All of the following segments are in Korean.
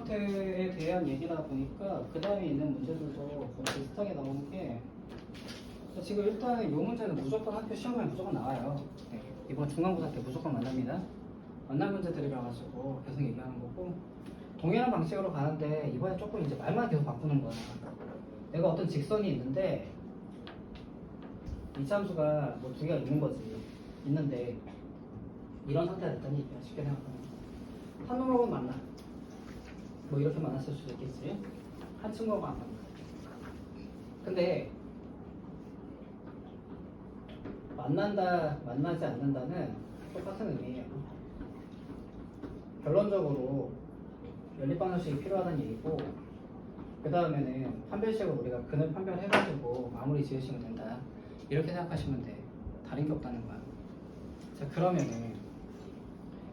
상태에 대한 얘기다 보니까 그 다음에 있는 문제들도 거의 비슷하게 나오는 게 지금 일단은 이 문제는 무조건 학교 시험에 무조건 나와요. 네, 이번 중간고사 때 무조건 만납니다. 만날 문제들이라 가지고 계속 얘기하는 거고 동일한 방식으로 가는데 이번에 조금 이제 말만 계속 바꾸는 거야. 내가 어떤 직선이 있는데 이차함수가 뭐 두 개가 있는 거지. 있는데 이런 상태가 됐다니 쉽게 생각하면 한 놈하고는 만나. 뭐 이렇게 만났을 수도 있겠지. 한 친구하고 안 만나. 근데 만난다, 만나지 않는다는 똑같은 의미예요. 결론적으로 연립방정식이 필요하다는 얘기고 그 다음에는 판별식으로 우리가 근을 판별해가지고 마무리 지으시면 된다. 이렇게 생각하시면 돼. 다른 게 없다는 거야. 자, 그러면은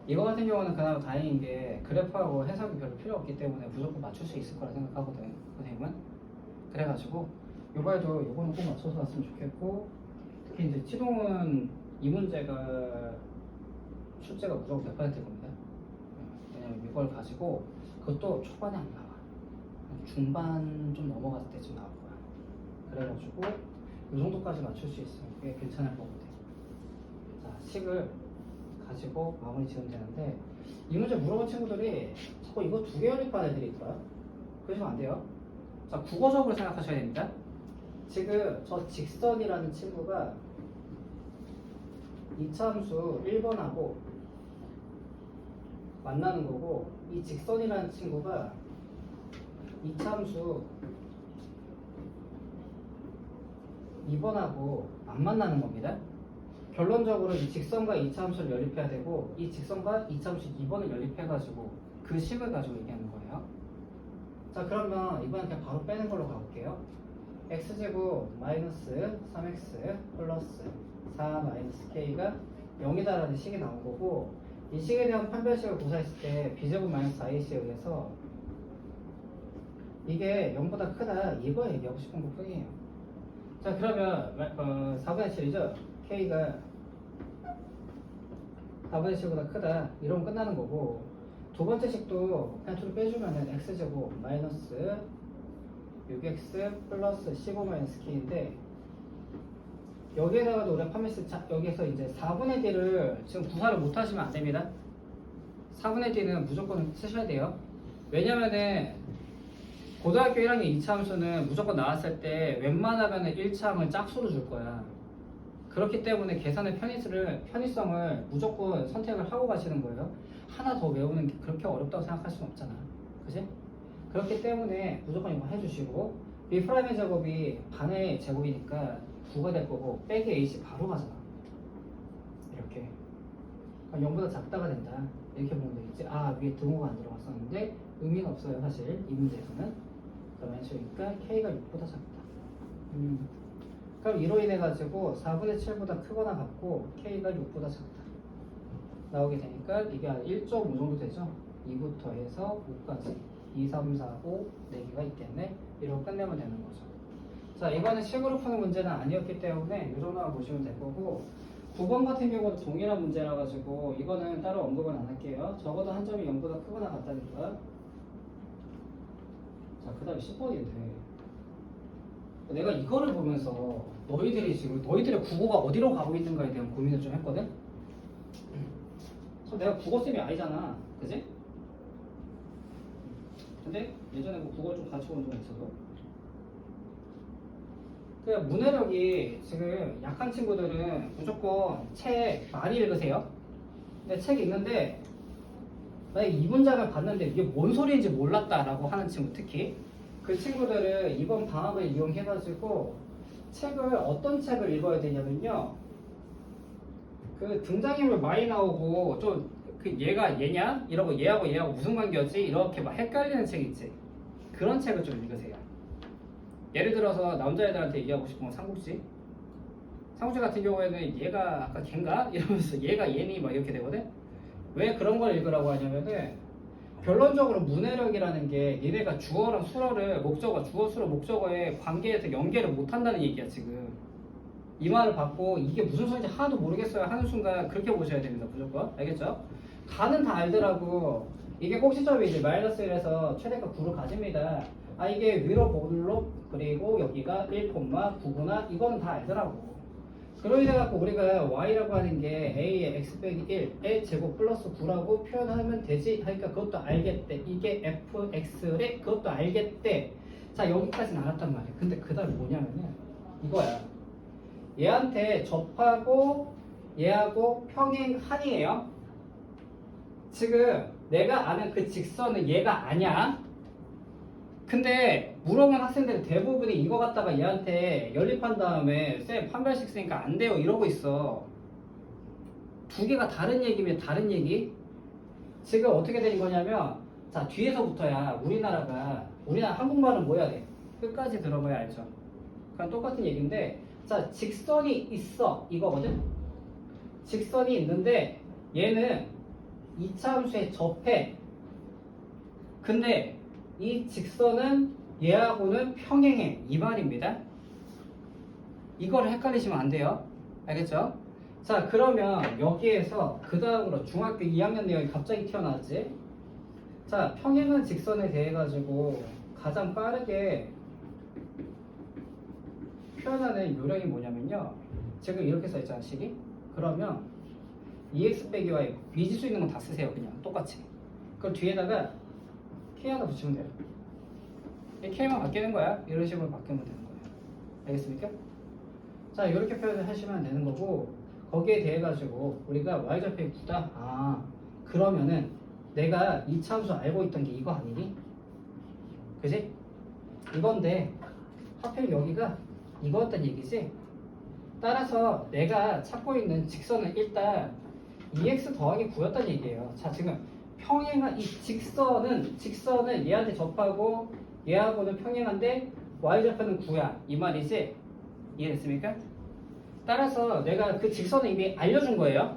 이거 같은 경우는 그나마 다행인 게 그래프하고 해석이 별로 필요 없기 때문에 무조건 맞출 수 있을 거라 생각하거든, 선생님은. 그래가지고 요번에도 요거는 꼭 맞춰서 왔으면 좋겠고 특히 이제 치동은 이 문제가 출제가 무조건 100%일 겁니다. 왜냐면 이걸 가지고 그것도 초반에 안 나와. 중반 좀 넘어갔을 때쯤 나올 거야. 그래가지고 이 정도까지 맞출 수 있으면 꽤 괜찮을 거거든. 자, 식을 가지고 마무리 지으면 되는데 이 문제 물어본 친구들이 자꾸 이거 두 개 연립한 애들이 있더라. 그러시면 안 돼요. 자, 국어적으로 생각하셔야 됩니다. 지금 저 직선이라는 친구가 이차함수 1번하고 만나는 거고 이 직선이라는 친구가 이차함수 2번하고 안 만나는 겁니다. 결론적으로 이 직선과 이차함수를 연립해야 되고 이 직선과 이차함수 2번을 연립해가지고 그 식을 가지고 얘기하는 거예요. 자, 그러면 이번엔 그냥 바로 빼는 걸로 가볼게요. x제곱 마이너스 3x 플러스 4 마이너스 k가 0이다라는 식이 나온 거고 이 식에 대한 판별식을 구사했을 때 b제곱 마이너스 4ac에 의해서 이게 0보다 크다 이거 얘기하고 싶은 것 뿐이에요. 자, 그러면 4분의 7이죠? k가 4분의 7보다 크다 이러면 끝나는 거고 두 번째 식도 그냥 둘 빼주면은 x제곱 마이너스 6x 플러스 15 마이너스 k인데 여기에다가도 우리가 판별식 여기에서 이제 4분의 d를 지금 구사를 못 하시면 안 됩니다. 4분의 d는 무조건 쓰셔야 돼요. 왜냐면은 고등학교 1학년 2차함수는 무조건 나왔을 때 웬만하면 1차함을 짝수로 줄 거야. 그렇기 때문에 계산의 편의성을 무조건 선택을 하고 가시는 거예요. 하나 더 외우는 게 그렇게 어렵다고 생각할 수는 없잖아. 그지? 그렇기 때문에 무조건 이거 해주시고 B'의 제곱이 반의 제곱이니까 9가 될 거고 빼기 H 바로 가잖아. 이렇게 0보다 작다가 된다. 이렇게 보면 되겠지. 아, 위에 등호가 안 들어갔었는데 의미는 없어요 사실 이 문제에서는. 그러면 그러니까 K가 6보다 작다. 그럼 이로 인해 가지고 4분의 7보다 크거나 같고 K가 6보다 작다 나오게 되니까 이게 한 1.5 정도 되죠. 2부터 해서 5까지 2, 3, 4, 5 4개가 있겠네. 이러고 끝내면 되는 거죠. 자, 이거는 식으로 푸는 문제는 아니었기 때문에 이 정도만 보시면 될 거고 9번 같은 경우는 동일한 문제라 가지고 이거는 따로 언급은 안 할게요. 적어도 한 점이 0보다 크거나 같다니까. 자, 그 다음에 10번인데 내가 이거를 보면서 너희들의 국어가 어디로 가고 있는가에 대한 고민을 좀 했거든? 그래서 내가 국어쌤이 아니잖아. 그지? 근데 예전에 뭐 국어를 좀 가르쳐 본 적이 있어도 그냥 문해력이 지금 약한 친구들은 무조건 책 많이 읽으세요. 근데 책 읽는데 만약에 이 문장을 봤는데 이게 뭔 소리인지 몰랐다라고 하는 친구 특히 그 친구들은 이번 방학을 이용해가지고 어떤 책을 읽어야 되냐면요. 그 등장인물 많이 나오고 좀 그 얘가 얘냐? 이러고 얘하고 무슨 관계였지? 이렇게 막 헷갈리는 책 있지. 그런 책을 좀 읽으세요. 예를 들어서 남자애들한테 얘기하고 싶은 건 삼국지. 삼국지 같은 경우에는 얘가 아까 걘가? 이러면서 얘가 얘니 막 이렇게 되거든. 왜 그런 걸 읽으라고 하냐면은 결론적으로 문해력이라는 게 니네가 주어랑 수어를 주어 수어 목적어의 관계에서 연계를 못 한다는 얘기야 지금. 이 말을 받고 이게 무슨 소리인지 하나도 모르겠어요 하는 순간 그렇게 보셔야 됩니다. 무조건. 알겠죠? 다는 다 알더라고. 이게 꼭지점이 이제 마이너스 1에서 최대값 9를 가집니다. 아 이게 위로 볼록 그리고 여기가 1,9구나 이거는 다 알더라고. 그로 인해 갖고 우리가 y라고 하는 게 a의 x 빼기 1의 제곱 플러스 9라고 표현하면 되지 하니까 그것도 알겠대. 이게 fx래 그것도 알겠대. 자 여기까지는 알았단 말이야. 근데 그 다음 뭐냐면은 이거야. 얘한테 접하고 얘하고 평행한이에요. 지금 내가 아는 그 직선은 얘가 아니야. 근데 물어본 학생들 대부분이 이거 갖다가 얘한테 연립한 다음에 쌤 판별식 쓰니까 안 돼요 이러고 있어. 두 개가 다른 얘기면 다른 얘기? 지금 어떻게 되는 거냐면 자 뒤에서부터야 우리나라 한국말은 뭐 해야 돼? 끝까지 들어봐야 알죠. 그냥 똑같은 얘기인데 자 직선이 있어 이거거든. 직선이 있는데 얘는 이차함수에 접해. 근데 이 직선은 얘하고는 평행해 이 말입니다. 이걸 헷갈리시면 안 돼요. 알겠죠? 자 그러면 여기에서 그 다음으로 중학교 2학년 내용이 갑자기 튀어나왔지. 자 평행한 직선에 대해 가지고 가장 빠르게 표현하는 요령이 뭐냐면요. 지금 이렇게 써있잖아 식이. 그러면 EX 빼기 Y 미지수 있는 건 다 쓰세요. 그냥 똑같이. 그럼 뒤에다가 K 하나 붙이면 돼요. 이 K만 바뀌는 거야. 이런 식으로 바뀌면 되는 거예요. 알겠습니까? 자 이렇게 표현을 하시면 되는 거고 거기에 대해 가지고 우리가 Y좌표의 9다. 아 그러면은 내가 이 참수 알고 있던 게 이거 아니니? 그지? 이건데 하필 여기가 이거였단 얘기지? 따라서 내가 찾고 있는 직선은 일단 2x 더하기 9였단 얘기예요. 자 지금 평행한 이 직선은 얘한테 접하고 얘하고는 평행한데 y좌표는 9야 이 말이지? 이해됐습니까? 따라서 내가 그 직선을 이미 알려준 거예요.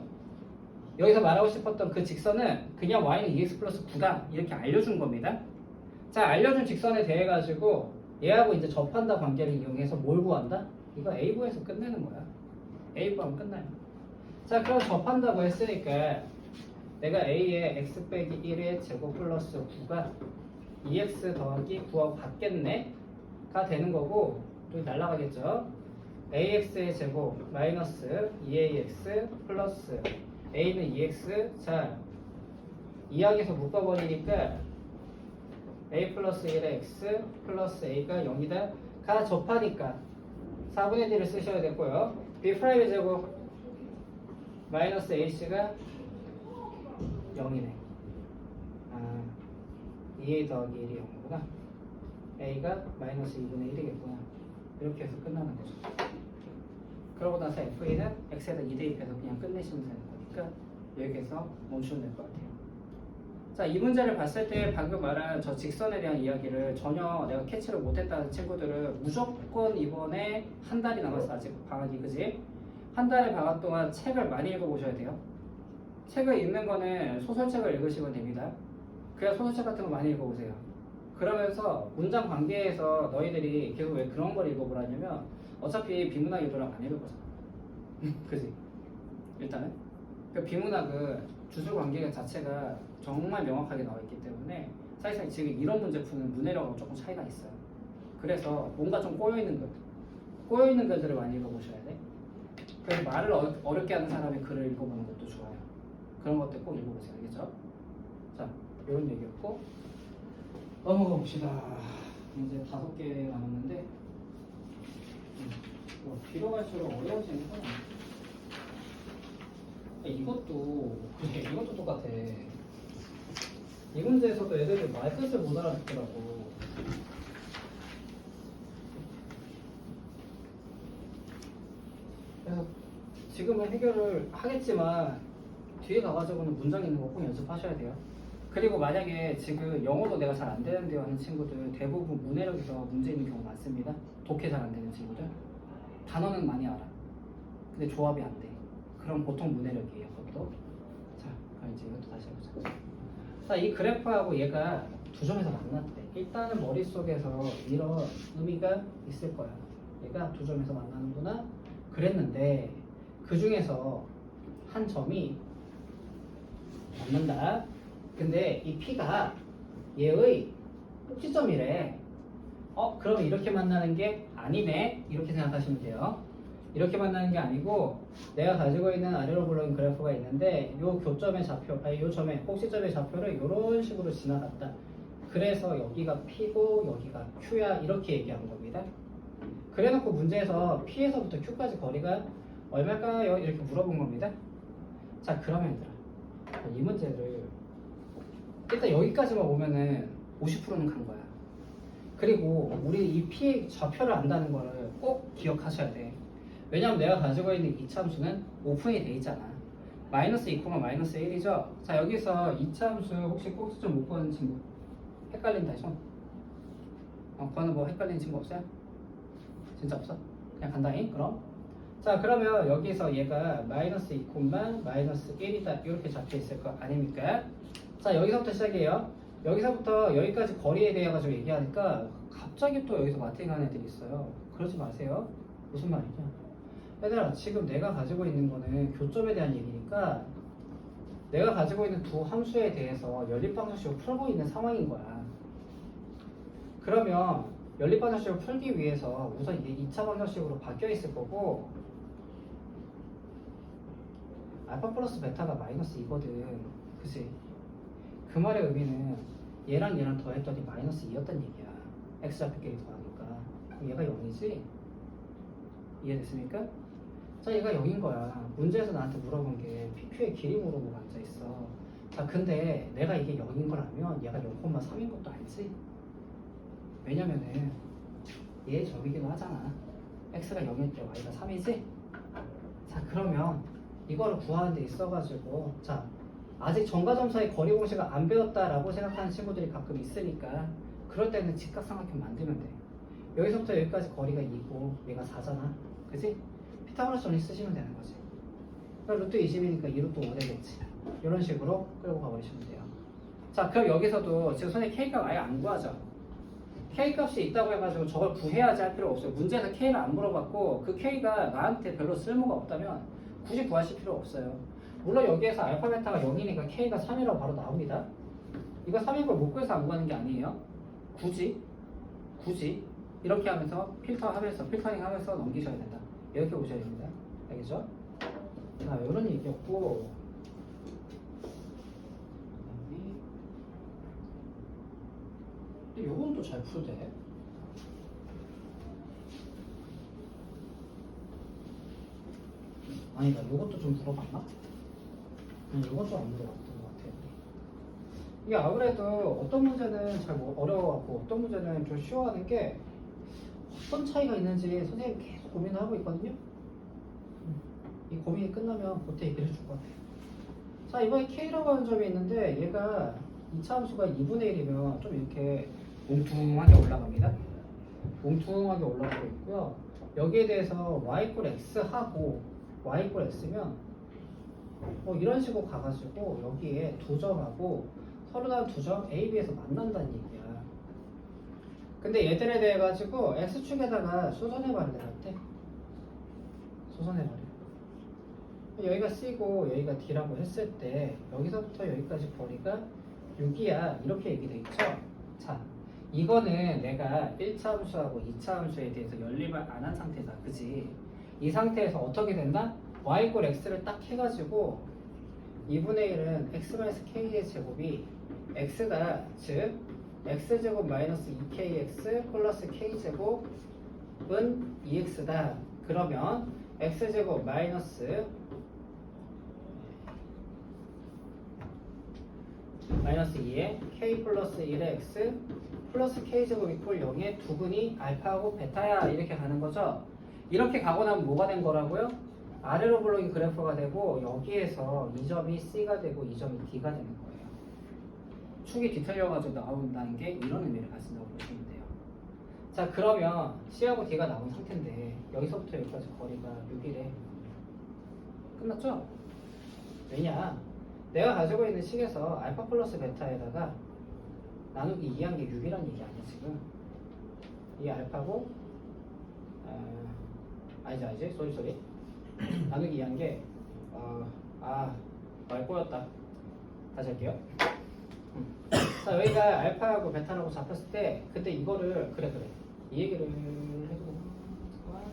여기서 말하고 싶었던 그 직선은 그냥 y는 2x 플러스 9다 이렇게 알려준 겁니다. 자 알려준 직선에 대해 가지고 얘하고 이제 접한다 관계를 이용해서 뭘 구한다? 이거 A 구해서 끝내는 거야. A 구하면 끝나요. 자 그럼 접한다고 했으니까 내가 A의 x 빼기 1의 제곱 플러스 9가 2x 더하기 9하고 같겠네 가 되는 거고 또 날라가겠죠. AX의 제곱 마이너스 2AX 플러스 A는 2X. 자 2항에서 묶어버리니까 A 플러스 1의 X 플러스 A가 0이다 가 접하니까 4분의 D를 쓰셔야 되고요. B 프라임의 제곱 마이너스 H가 0이네. 아 2A 더하기 1이 0이구나. A가 마이너스 2분의 1이겠구나. 이렇게 해서 끝나는 거죠. 그러고 나서 FA는 X에다 2 대입해서 그냥 끝내시면 되는 거니까 여기에서 멈추면 될 것 같아요. 자, 이 문제를 봤을 때 방금 말한 저 직선에 대한 이야기를 전혀 내가 캐치를 못했다는 친구들은 무조건 이번에 한 달이 남았어. 아직 방학이 그지? 한 달의 방학 동안 책을 많이 읽어보셔야 돼요. 책을 읽는 거는 소설책을 읽으시면 됩니다. 그냥 소설책 같은 거 많이 읽어보세요. 그러면서 문장 관계에서 너희들이 계속 왜 그런 걸 읽어보라냐면 어차피 비문학 유도랑 안 읽을 거잖아. 그지? 일단은 그 비문학은 주술 관계 자체가 정말 명확하게 나와 있기 때문에 사실상 지금 이런 문제 푸는 문해력하고 조금 차이가 있어요. 그래서 뭔가 좀 꼬여있는 글들을 많이 읽어보셔야 돼. 그래서 말을 어렵게 하는 사람의 글을 읽어보는 것도 좋아요. 그런 것들 꼭 읽어보세요. 알겠죠? 자, 이런 얘기였고 넘어가 봅시다. 이제 5개 남았는데 뭐 뒤로 갈수록 어려워지는 거야. 이것도 그래, 이것도 똑같아. 이 문제에서도 애들이 말뜻을 못 알아듣더라고. 그래서 지금은 해결을 하겠지만 뒤에 가가지고는 문장 있는 거 꼭 연습하셔야 돼요. 그리고 만약에 지금 영어도 내가 잘 안 되는데요 하는 친구들 대부분 문해력에서 문제 있는 경우 많습니다. 독해 잘 안 되는 친구들 단어는 많이 알아. 근데 조합이 안 돼. 그럼 보통 문해력이에요. 그것도. 자, 그럼 이제 이것도 다시 해보자. 자, 이 그래프하고 얘가 두 점에서 만났대. 일단은 머릿속에서 이런 의미가 있을 거야. 얘가 두 점에서 만나는구나 그랬는데 그 중에서 한 점이 맞는다. 근데 이 P가 얘의 꼭지점이래. 그러면 이렇게 만나는 게 아니네. 이렇게 생각하시면 돼요. 이렇게 만나는 게 아니고 내가 가지고 있는 아래로 굴러있는 그래프가 있는데 요 교점의 좌표, 요 점의 꼭지점의 좌표를 이런 식으로 지나갔다. 그래서 여기가 P고 여기가 Q야 이렇게 얘기한 겁니다. 그래놓고 문제에서 P에서부터 Q까지 거리가 얼마일까요? 이렇게 물어본 겁니다. 자 그러면 얘들아 이 문제를 일단 여기까지만 오면은 50%는 간 거야. 그리고 우리 이 P의 좌표를 안다는 거를 꼭 기억하셔야 돼. 왜냐면 내가 가지고 있는 이차함수는 오픈이 돼 있잖아. 마이너스 2, 마이너스 1이죠. 자 여기서 이차함수 혹시 꼭지점 못 보는 친구 헷갈린다 손. 그거는 뭐 헷갈리는 친구 없어요? 진짜 없어? 그냥 간다잉 그럼. 자 그러면 여기서 얘가 마이너스 2, 마이너스 1이다 이렇게 잡혀 있을 거 아닙니까? 자 여기서부터 시작이에요. 여기서부터 여기까지 거리에 대해 가지고 얘기하니까 갑자기 또 여기서 마팅하는 애들이 있어요. 그러지 마세요. 무슨 말이냐? 얘들아 지금 내가 가지고 있는 거는 교점에 대한 얘기니까 내가 가지고 있는 두 함수에 대해서 연립방정식으로 풀고 있는 상황인 거야. 그러면 연립방정식을 풀기 위해서 우선 이게 2차 방정식으로 바뀌어 있을 거고 알파 플러스 베타가 마이너스 2거든. 그치? 그 말의 의미는 얘랑 얘랑 더했더니 마이너스 2였단 얘기야. x좌표끼리 더하니까. 그럼 얘가 0이지? 이해됐습니까? 자 얘가 0인 거야. 문제에서 나한테 물어본 게 PQ의 길이 물어보고 앉아있어. 자 근데 내가 이게 0인 거라면 얘가 0,3인 것도 알지? 왜냐면은 얘의 점이기도 하잖아. x가 0일 때 y가 3이지? 자 그러면 이거를 구하는 데 있어가지고 자 아직 정과점사의 거리 공식을 안 배웠다라고 생각하는 친구들이 가끔 있으니까 그럴 때는 직각삼각형 만들면 돼. 여기서부터 여기까지 거리가 2고 얘가 4잖아. 그치? 피타고라스 정리 쓰시면 되는 거지. 그러니까 루트 20이니까 2루트 5 되겠지. 이런 식으로 끌고 가버리시면 돼요. 자 그럼 여기서도 지금 손에 K값 아예 안 구하죠. K값이 있다고 해가지고 저걸 구해야지 할 필요 없어요. 문제에서 K를 안 물어봤고 그 K가 나한테 별로 쓸모가 없다면 굳이 구하실 필요 없어요. 물론 여기에서 알파 베타가 0이니까 K가 3이라고 바로 나옵니다. 이거 3인 걸 못 구해서 안 구하는 게 아니에요. 굳이 이렇게 하면서 필터링 하면서 넘기셔야 된다. 이렇게 보셔야 됩니다. 알겠죠? 자, 이런 얘기였고 근데 요건 또 잘 풀대. 아니다, 요것도 좀 물어봤나? 이건 좀 안 물어봤던 것 같아요. 이게 아무래도 어떤 문제는 잘 어려워갖고 어떤 문제는 좀 쉬워하는 게 어떤 차이가 있는지 선생님이 계속 고민을 하고 있거든요. 이 고민이 끝나면 그때 얘기를 해줄 것 같아요. 자 이번에 K라고 하는 점이 있는데 얘가 2차 함수가 2분의 1이면 좀 이렇게 뭉퉁하게 올라갑니다. 뭉퉁하게 올라가고 있고요. 여기에 대해서 y = x 하고 y = x면 뭐 이런 식으로 가가지고 여기에 두 점하고 서로 다른 두 점 A, B에서 만난다는 얘기야. 근데 얘들에 대해 가지고 x축에다가 수선해버려 내한테. 수선해버려. 여기가 C고 여기가 D라고 했을 때 여기서부터 여기까지 거리가 6이야 이렇게 얘기돼 있죠. 자 이거는 내가 1차 함수하고 2차 함수에 대해서 연립을 안 한 상태다. 그지? 이 상태에서 어떻게 된다? y = x를 딱 해가지고 2분의 1은 x-k의 제곱이 x다. 즉 x제곱 마이너스 2kx 플러스 k제곱은 2x다. 그러면 x제곱 마이너스 2에 k 플러스 1의 x 플러스 k제곱 이퀄 0의 두근이 알파하고 베타야 이렇게 가는 거죠. 이렇게 가고 나면 뭐가 된 거라고요? 아래로 굴러긴 그래프가 되고 여기에서 이 점이 C가 되고 이 점이 D가 되는 거예요. 축이 뒤틀려가지고 나온다는 게 이런 의미를 가진다고 보시면 돼요. 자 그러면 C하고 D가 나온 상태인데 여기서부터 여기까지 거리가 6이래. 끝났죠? 왜냐? 내가 가지고 있는 식에서 알파 플러스 베타에다가 나누기 2한 게 6이라는 얘기 아니야 지금. 이게 알파고 아니지 쏘리 나누기 2한 게 말 꼬였다. 다시 할게요. 자, 여기가 알파하고 베타라고 잡혔을 때 그때 이거를 그래 이 얘기를 해주고 잠깐만.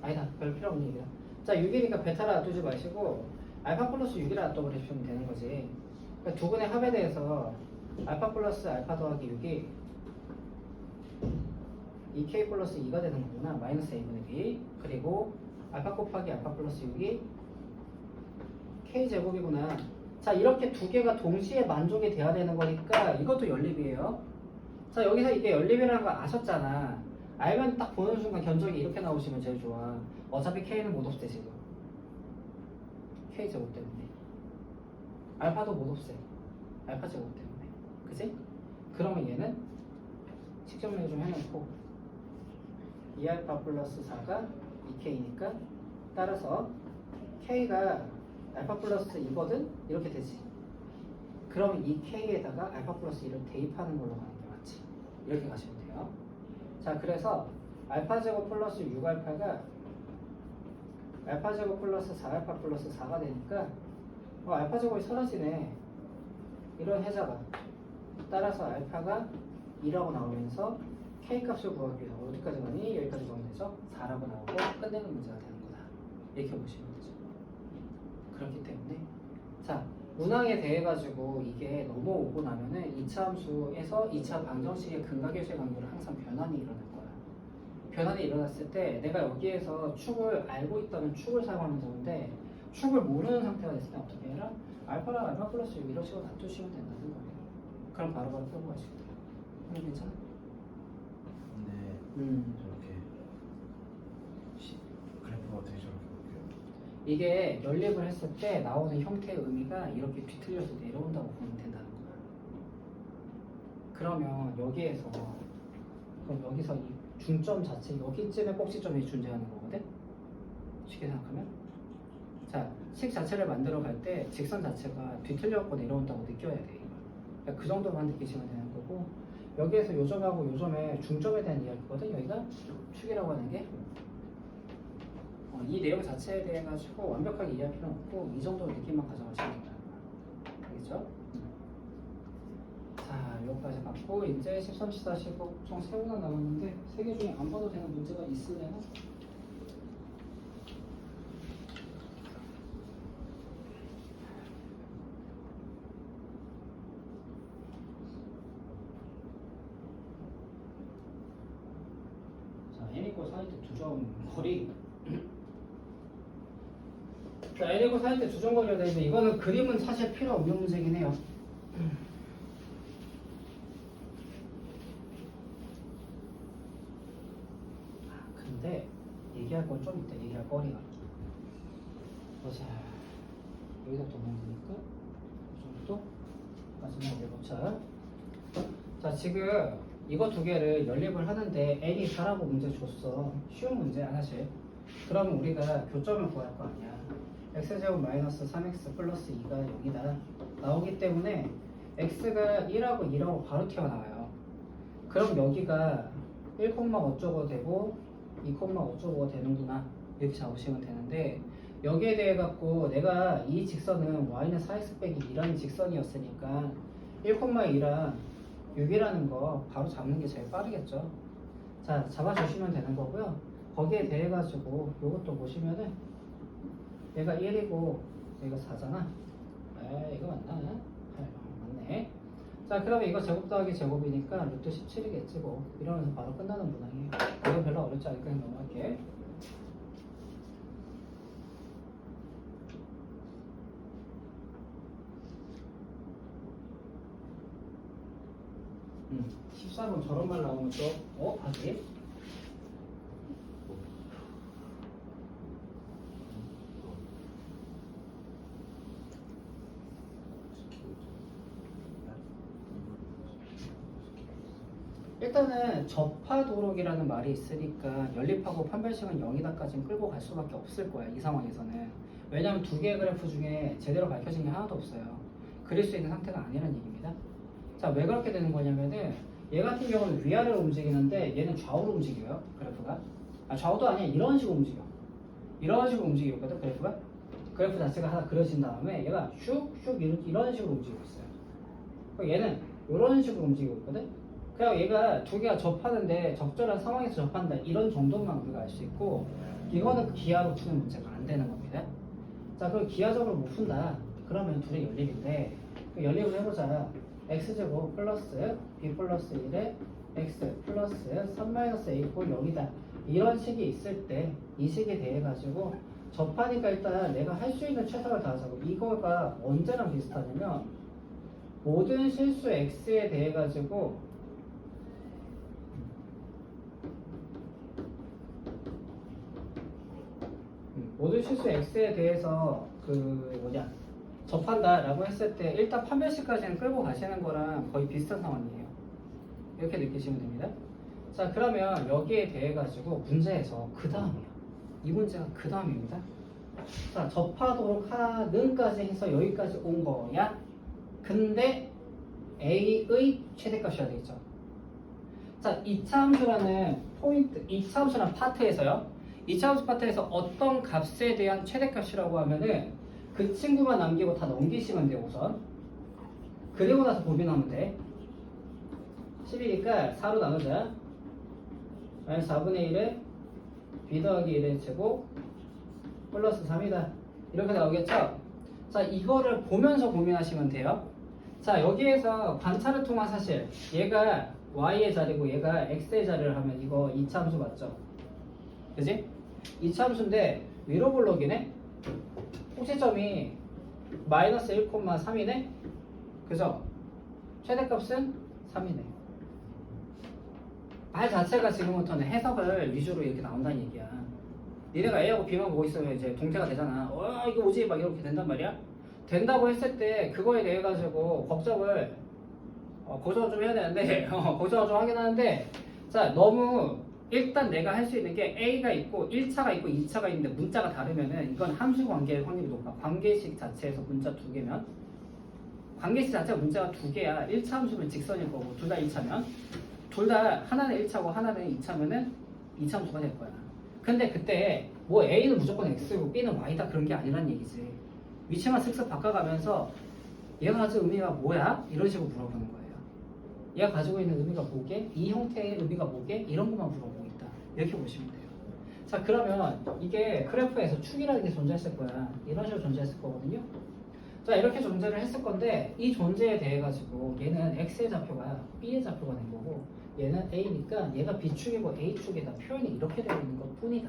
아니다, 별 필요 없는 얘기다. 자, 6이니까 베타를 놔두지 마시고 알파 플러스 6이라 놔두고 해주시면 되는 거지. 그러니까 두 분의 합에 대해서 알파 플러스 알파 더하기 6이 2k 플러스 2가 되는 거구나. 마이너스 a분의 b. 그리고 알파 곱하기 알파 플러스 6이 k제곱이구나. 자, 이렇게 두 개가 동시에 만족이 돼야 되는 거니까 이것도 연립이에요. 자, 여기서 이게 연립이라는 거 아셨잖아. 알면 딱 보는 순간 견적이 이렇게 나오시면 제일 좋아. 어차피 k는 못 없애 지금. k제곱 때문에. 알파도 못 없애. 알파 제곱 때문에. 그치? 그러면 얘는 직접명이 좀 해놓고 2알파 플러스 4가 2k니까 따라서 k가 알파 플러스 2거든? 이렇게 되지. 그러면 이 k에다가 알파 플러스 2를 대입하는 걸로 가는 게 맞지. 이렇게 가시면 돼요. 자, 그래서 알파 제곱 플러스 6알파가 알파 제곱 플러스 4알파 플러스 4가 되니까 알파 제곱이 사라지네. 이런 해자가. 따라서 알파가 2라고 나오면서 k 값을 구하기 위해서 어디까지 가니? 여기까지 가면 되죠. 4라고 나오고 끝내는 문제가 되는 거다. 이렇게 보시면 되죠. 그렇기 때문에 자, 문항에 대해 가지고 이게 넘어오고 나면은 2차 함수에서 2차 방정식의 근각계수의 관계로 항상 변환이 일어날 거야. 변환이 일어났을 때 내가 여기에서 축을 알고 있다면 축을 사용하면 되는데 축을 모르는 상태가 됐을 때 어떻게 해라? 알파랑 알파 플러스 6 이런 식으로 놔두시면 된다는 거예요. 그럼 바로바로 풀고 가시면 돼요. 그럼 괜찮아? 네. 저렇게 그래프가 어떻게 저렇게 볼게요? 이게 연립을 했을 때 나오는 형태의 의미가 이렇게 뒤틀려서 내려온다고 보면 된다는 거야. 그러면 여기에서 그럼 여기서 이 중점 자체 여기쯤에 꼭지점이 존재하는 거거든? 쉽게 생각하면 자, 식 자체를 만들어 갈 때 직선 자체가 뒤틀려갖고 내려온다고 느껴야 돼. 그러니까 그 정도만 느끼시면 되는 거고 여기에서 요점하고 요점의 중점에 대한 이야기거든. 여기가 축이라고 하는 게 이 내용 자체에 대해 가지고 완벽하게 이해할 필요는 없고 이 정도 느낌만 가져가시면 된다는 거야. 알겠죠? 자, 여기까지 봤고 이제 13, 14, 15 총 3문항 남았는데 3개 중에 안 봐도 되는 문제가 있으려나? 자, n이고 사이드 2점 거리. 자, n이고 사이드 2점 거리가 되는데 이거는 그림은 사실 필요 없는 문제긴 해요. 근데 얘기할 건 좀 있다. 얘기할 거리가. 보자. 여기다 더 넣으니까 이 정도 마지막에 해보자. 자, 지금 이거 두 개를 연립을 하는데 n이 4라고 문제 줬어. 쉬운 문제야 사실. 그러면 우리가 교점을 구할 거 아니야. x제곱 마이너스 3x 플러스 2가 0이다 나오기 때문에 x가 1하고 2라고 바로 튀어나와요. 그럼 여기가 1, 어쩌고 되고 2, 어쩌고가 되는구나 이렇게 잡으시면 되는데 여기에 대해 갖고 내가 이 직선은 y는 4x 빼기 2라는 직선이었으니까 1,2랑 6이라는 거 바로 잡는 게 제일 빠르겠죠. 자, 잡아주시면 되는 거고요. 거기에 대해 가지고 이것도 보시면은 얘가 1이고 얘가 4잖아. 이거 맞나? 맞네. 자, 그러면 이거 제곱 더하기 제곱이니까 루트 17이겠지 뭐. 이러면서 바로 끝나는 문항이에요. 이거 별로 어렵지 않으니까 그냥 넘어갈게. 음, 14번 저런 말 나오면 또 하지? 일단은 접하도록이라는 말이 있으니까 연립하고 판별식은 0이다까지는 끌고 갈 수밖에 없을 거야 이 상황에서는. 왜냐하면 두 개의 그래프 중에 제대로 밝혀진 게 하나도 없어요. 그릴 수 있는 상태가 아니라는 얘기입니다. 자, 왜 그렇게 되는 거냐면은 얘 같은 경우는 위아래로 움직이는데 얘는 좌우로 움직여요 그래프가. 좌우도 아니야, 이런 식으로 움직여. 이런 식으로 움직이거든 그래프가. 그래프 자체가 하나 그려진 다음에 얘가 슉슉 이런 식으로 움직이고 있어요. 그럼 얘는 이런 식으로 움직이고 있거든. 그냥 얘가 두 개가 접하는데 적절한 상황에서 접한다 이런 정도만 우리가 알 수 있고, 이거는 기하로 푸는 문제가 안 되는 겁니다. 자, 그럼 기하적으로 못 푼다. 그러면 둘이 연립인데, 그 연립을 해보자. x제곱 플러스 b 플러스 1에 x 플러스 3-a 꼴 0이다. 이런 식이 있을 때 이 식에 대해 가지고 접하니까 일단 내가 할 수 있는 최선을 다하자고. 이거가 언제랑 비슷하냐면 모든 실수 x에 대해 가지고 모든 실수 x에 대해서 접한다라고 했을 때 일단 판별식까지는 끌고 가시는 거랑 거의 비슷한 상황이에요. 이렇게 느끼시면 됩니다. 자, 그러면 여기에 대해 가지고 문제에서 그 다음이에요. 이 문제가 그 다음입니다. 자, 접하도록 하는까지 해서 여기까지 온 거야. 근데 a의 최대값이어야 되겠죠. 자, 2차 함수라는 포인트, 2차 함수라는 파트에서요. 2차 함수 파트에서 어떤 값에 대한 최대값이라고 하면은 그 친구만 남기고 다 넘기시면 돼요, 우선. 그리고 나서 고민하면 돼. 10이니까 4로 나누자. 마이너스 4분의 1에 b 더하기 1의 제곱 플러스 3이다. 이렇게 나오겠죠? 자, 이거를 보면서 고민하시면 돼요. 자, 여기에서 관찰을 통한 사실, 얘가 y의 자리고 얘가 x의 자리를 하면 이거 2차 함수 맞죠? 그지? 2차 함수인데 위로 블록이네? 꼭지점이 마이너스 1,3이네? 그죠? 최대값은 3이네. 말 자체가 지금부터는 해석을 위주로 이렇게 나온다는 얘기야. 니네가 A하고 B만 보고 있으면 이제 동태가 되잖아. 이게 뭐지? 막 이렇게 된단 말이야. 된다고 했을 때 그거에 대해 가지고 걱정을 좀 해야 되는데 걱정을 좀 하긴 하는데, 자, 너무 일단 내가 할 수 있는 게 A가 있고 1차가 있고 2차가 있는데 문자가 다르면은 이건 함수 관계의 확률이 높아. 관계식 자체에서 문자 2개면 관계식 자체가 문자가 2개야. 1차 함수면 직선일 거고 둘 다 1차면 둘 다 하나는 1차고 하나는 2차면은 2차 함수가 될 거야. 근데 그때 뭐 A는 무조건 X고 B는 Y다 그런 게 아니란 얘기지. 위치만 슥슥 바꿔가면서 얘가 가지고 의미가 뭐야? 이런 식으로 물어보는 거예요. 얘가 가지고 있는 의미가 뭐게? 이 형태의 의미가 뭐게? 이런 것만 물어보고 있다. 이렇게 보시면 돼요. 자, 그러면 이게 그래프에서 축이라는 게 존재했을 거야. 이런 식으로 존재했을 거거든요. 자, 이렇게 존재를 했을 건데 이 존재에 대해 가지고 얘는 X의 좌표가 B의 좌표가 된 거고 얘는 A니까 얘가 B축이고 A축이다. 표현이 이렇게 되어 있는 것 뿐이다.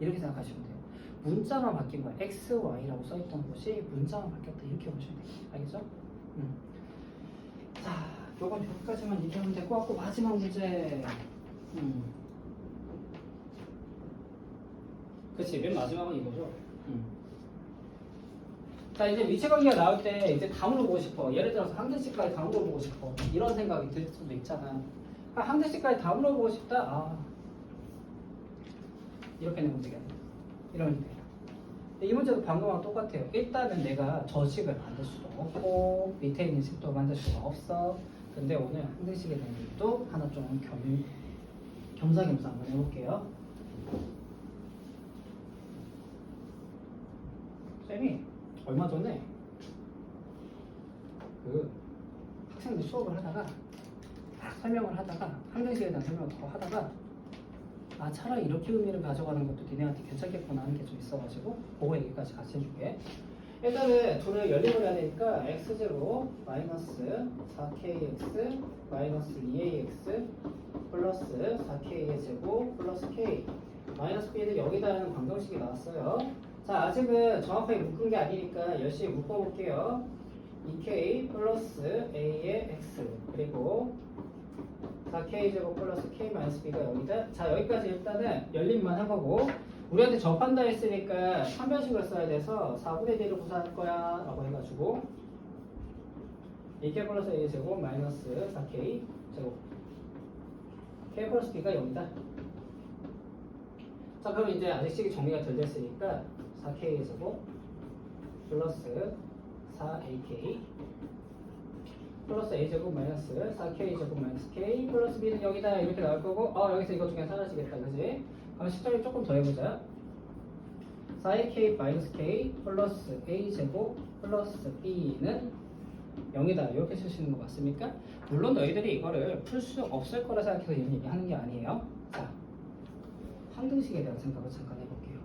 이렇게 생각하시면 돼요. 문자만 바뀐 거야. X, Y라고 써있던 것이 문자만 바뀌었다. 이렇게 보시면 돼요. 알겠죠? 자, 요건 여기까지만 얘기하면 될 것 같고 마지막 문제. 그치, 맨 마지막은 이거죠. 자, 이제 위치 관계가 나올 때 이제 다 물어보고 싶어. 예를 들어서 한 개씩까지 다 물어보고 싶어. 이런 생각이 들 수도 있잖아. 한 개씩까지 다 물어보고 싶다? 이렇게 내면 되겠네. 이러면 돼요. 이 문제도 방금하고 똑같아요. 일단은 내가 저식을 만들 수도 없고 밑에 있는 식도 만들 수가 없어. 근데 오늘 한등식에 대한 것도 하나 좀 겸사겸사 한번 해볼게요. 쌤이 얼마 전에 그 학생들 수업을 하다가 설명을 하다가 한등식에 대한 설명을 더 하다가 차라리 이렇게 의미를 가져가는 것도 니네한테 괜찮겠구나 하는 게 좀 있어가지고 그거 얘기까지 같이 해줄게. 일단은 둘을 연립을 해야 되니까 x제곱 마이너스 4kx 마이너스 2ax 플러스 4k의 제곱 플러스 k 마이너스 b는 여기다라는 방정식이 나왔어요. 자, 아직은 정확하게 묶은 게 아니니까 열심히 묶어볼게요. 2k 플러스 a의 x 그리고 4k제곱 플러스 k-b가 여기다. 자, 여기까지 일단은 열림만 해보고 우리한테 접한다 했으니까 판별식을 써야 돼서 4분의 D를 구사할 거야 라고 해가지고 2k 플러스 a제곱 마이너스 4k 제곱 k 플러스 b가 여기다. 자, 그럼 이제 아직 식이 정리가 덜 됐으니까 4k 제곱 플러스 4ak 플러스 a제곱 마이너스 4k제곱 마이너스 k 플러스 b는 여기다 이렇게 나올 거고 여기서 이것 중에 사라지겠다. 그지? 그럼 식정리 조금 더 해보자. 4ak 마이너스 k 플러스 a제곱 플러스 b는 0이다 이렇게 쓸 수 있는 거 맞습니까? 물론 너희들이 이거를 풀 수 없을 거라 생각해서 이런 얘기 하는 게 아니에요. 자, 항등식에 대한 생각을 잠깐 해볼게요.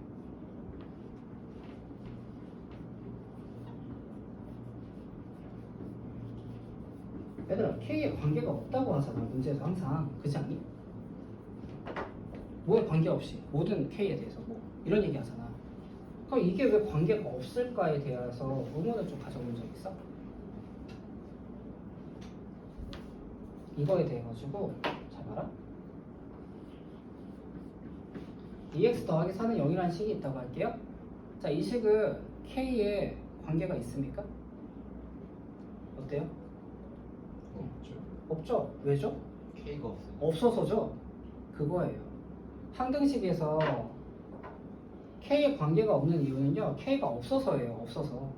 얘들아, K에 관계가 없다고 하잖아, 문제에서 항상. 그렇지 않니? 뭐에 관계없이 모든 K에 대해서 뭐 이런 얘기 하잖아. 그럼 이게 왜 관계가 없을까에 대해서 의문을 좀 가져본 적 있어? 이거에 대해 가지고 잘 봐라. 2x 더하기 4는 0이라는 식이 있다고 할게요. 자, 이 식은 K에 관계가 있습니까? 어때요? 없죠. 없죠? 왜죠? K가 없어요. 없어서죠. 그거예요. 항등식에서 K에 관계가 없는 이유는요, K가 없어서예요. 없어서.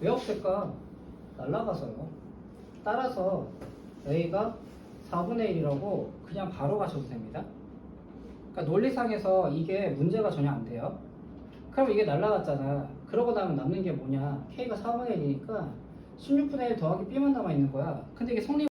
왜 없을까? 날라가서요. 따라서 A가 4분의 1이라고 그냥 바로 가셔도 됩니다. 그러니까 논리상에서 이게 문제가 전혀 안 돼요. 그럼 이게 날라갔잖아. 그러고 나면 남는 게 뭐냐? K가 4분의 1이니까 16분의 1 더하기 B만 남아있는 거야. 근데 이게 성립